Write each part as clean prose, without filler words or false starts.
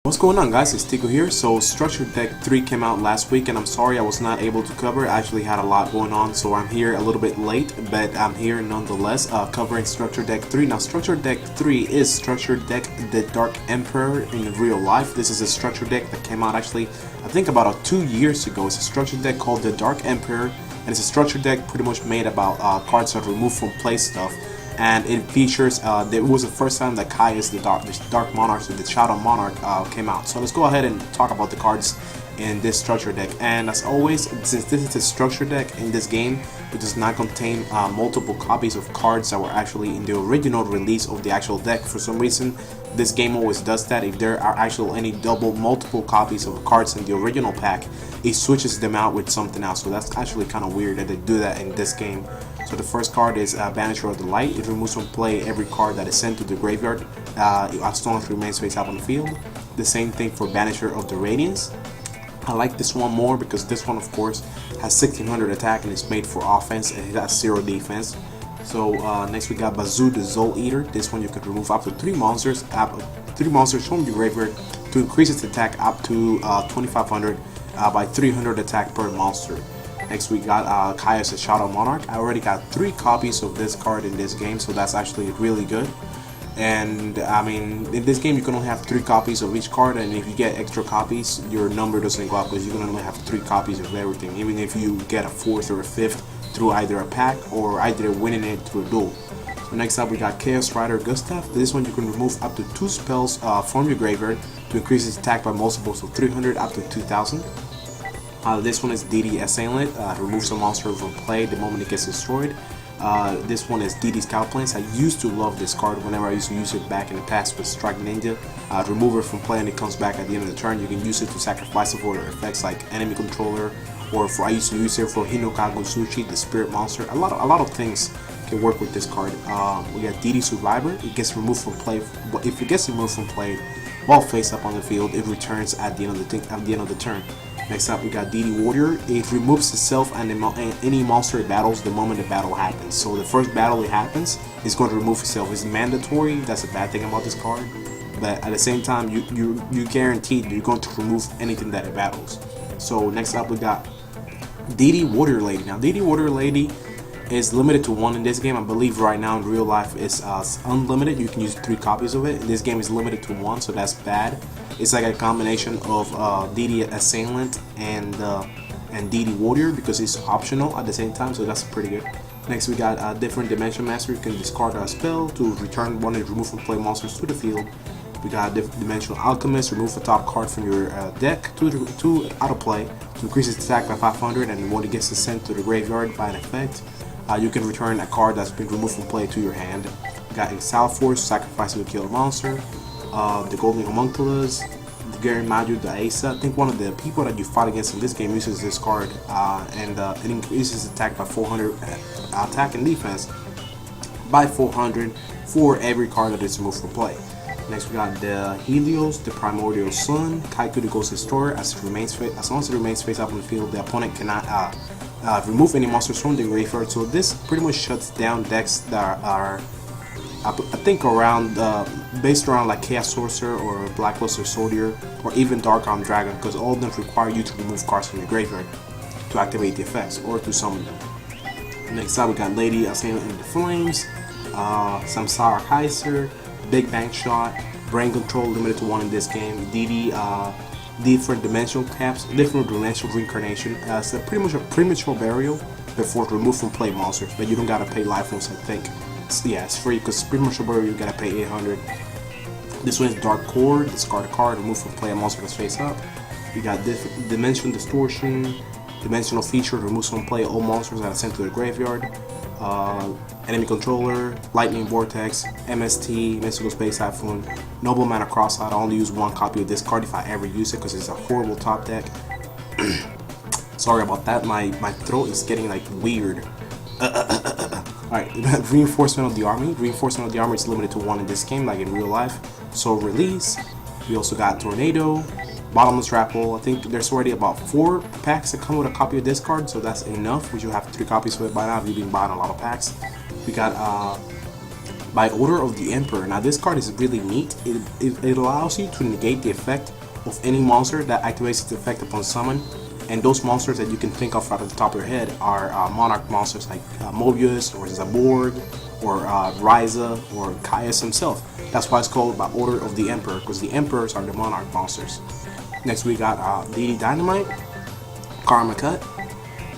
What's going on, guys? It's Tico here. So Structured Deck 3 came out last week and I'm sorry I was not able to cover. I actually had a lot going on, so I'm here a little bit late, but I'm here nonetheless covering Structured Deck 3. Now Structured Deck 3 is Structured Deck the Dark Emperor in real life. This is a Structured Deck that came out actually I think about 2 years ago. It's a Structured Deck called the Dark Emperor, and it's a Structured Deck pretty much made about cards that are removed from play stuff. And it features, it was the first time that Caius, the Dark Monarch, the Shadow Monarch, came out. So let's go ahead and talk about the cards in this structure deck. And as always, since this is a structure deck in this game, it does not contain multiple copies of cards that were actually in the original release of the actual deck. For some reason, this game always does that. If there are actually any multiple copies of cards in the original pack, it switches them out with something else. So that's actually kind of weird that they do that in this game. So the first card is Banisher of the Light. It removes from play every card that is sent to the graveyard as long as it remains face up on the field. The same thing for Banisher of the Radiance. I like this one more because this one, of course, has 1600 attack and is made for offense, and it has 0 defense. So next we got Bazoo the Soul Eater. This one you can remove up to 3 monsters from the graveyard to increase its attack up to 2500 by 300 attack per monster. Next we got Caius the Shadow Monarch. I already got 3 copies of this card in this game, so that's actually really good. And I mean, in this game you can only have 3 copies of each card, and if you get extra copies, your number doesn't go up because you can only have 3 copies of everything, even if you get a 4th or a 5th through either a pack or either winning it through a duel. So next up we got Chaos Rider Gustav. This one you can remove up to 2 spells from your graveyard to increase its attack by multiples of 300 up to 2000. This one is DD Assailant. Removes a monster from play the moment it gets destroyed. This one is DD Scout Planes. I used to love this card whenever I used to use it back in the past with Strike Ninja. Remove it from play and it comes back at the end of the turn. You can use it to sacrifice it for effects like enemy controller, or I used to use it for Hinokago Sushi, the spirit monster. A lot of things can work with this card. We got DD Survivor. It gets removed from play. If it gets removed from play while face up on the field, it returns at the end of the turn. Next up, we got DD Warrior. It removes itself and any monster it battles the moment the battle happens. So the first battle it happens, it's going to remove itself. It's mandatory. That's a bad thing about this card. But at the same time, you guaranteed you're going to remove anything that it battles. So next up, we got DD Warrior Lady. Now, DD Warrior Lady is limited to 1 in this game. I believe right now in real life it's unlimited. You can use 3 copies of it. This game is limited to 1, so that's bad. It's like a combination of DD Assailant and DD Warrior because it's optional at the same time, so that's pretty good. Next we got Different Dimension Master. You can discard a spell to return one and remove from play monsters to the field. We got Dimensional Alchemist. Remove a top card from your deck to out of play to increase its attack by 500, and when it gets sent to the graveyard by an effect, you can return a card that's been removed from play to your hand. We got Exile Force. Sacrifice to kill a monster. The Golden Homunculus, the Garen Maju, the Asa. I think one of the people that you fight against in this game uses this card, and it increases attack by 400, attack and defense by 400 for every card that is removed from play. Next we got the Helios, the Primordial Sun, Kaiku the Ghost Destroyer. As long as it remains face up on the field, the opponent cannot remove any monsters from the graveyard. So this pretty much shuts down decks that are I think around based around like Chaos Sorcerer or Blackluster Soldier or even Dark Arm Dragon, because all of them require you to remove cards from your graveyard to activate the effects or to summon them. Next up we got Lady Assailant in the Flames, Samsara Kaiser, Big Bang Shot, Brain Control limited to 1 in this game, DD Different Dimensional Caps, Different Dimensional Reincarnation. It's pretty much a premature burial before removed from play monsters, but you don't gotta pay life ones, I think. Yeah, it's free because premature burial you gotta pay 800. This one is Dark Core. Discard a card, remove from play a monster that's face up. We got Dimension Distortion, Dimensional Feature, removes from play all monsters that are sent to the graveyard. Enemy Controller, Lightning Vortex, MST, Mystical Space Typhoon, Noble Mana Crosshair. I only use 1 copy of this card if I ever use it because it's a horrible top deck. Sorry about that. My throat is getting like weird. Alright, Reinforcement of the Army. Reinforcement of the Army is limited to 1 in this game, like in real life. So Release. We also got Tornado, Bottomless Grapple. I think there's already about 4 packs that come with a copy of this card, so that's enough. We should have 3 copies of it by now if you've been buying a lot of packs. We got by order of the Emperor. Now this card is really neat. It allows you to negate the effect of any monster that activates its effect upon summon, and those monsters that you can think of right at the top of your head are Monarch monsters like Mobius or Zaborg or Ryza or Caius himself. That's why it's called by order of the Emperor, because the Emperors are the Monarch monsters. Next we got DD Dynamite, Karma Cut,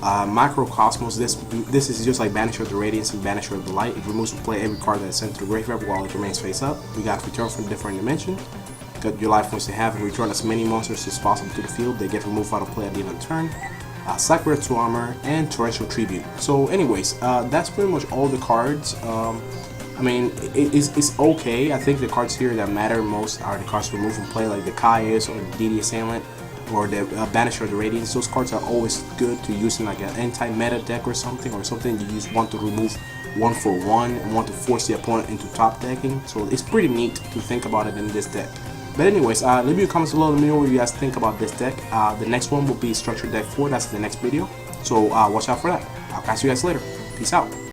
Microcosmos. This is just like Banisher of the Radiance and Banisher of the Light. It removes from play every card that is sent to the graveyard while it remains face up. We got Return from a Different Dimension. Cut your life points to half and return as many monsters as possible to the field. They get removed out of play at the end of the turn. Sacred to Armor and Torrential Tribute. So anyways, that's pretty much all the cards. I mean, it's okay. I think the cards here that matter most are the cards removed from play, like the Caius or the DD Assailant or the Banisher of the Radiance. Those cards are always good to use in like an anti-meta deck or something you just want to remove one for one and want to force the opponent into top decking. So it's pretty neat to think about it in this deck. But anyways, leave your comments below. Let me know what you guys think about this deck. The next one will be Structured Deck 4. That's the next video. So watch out for that. I'll catch you guys later. Peace out.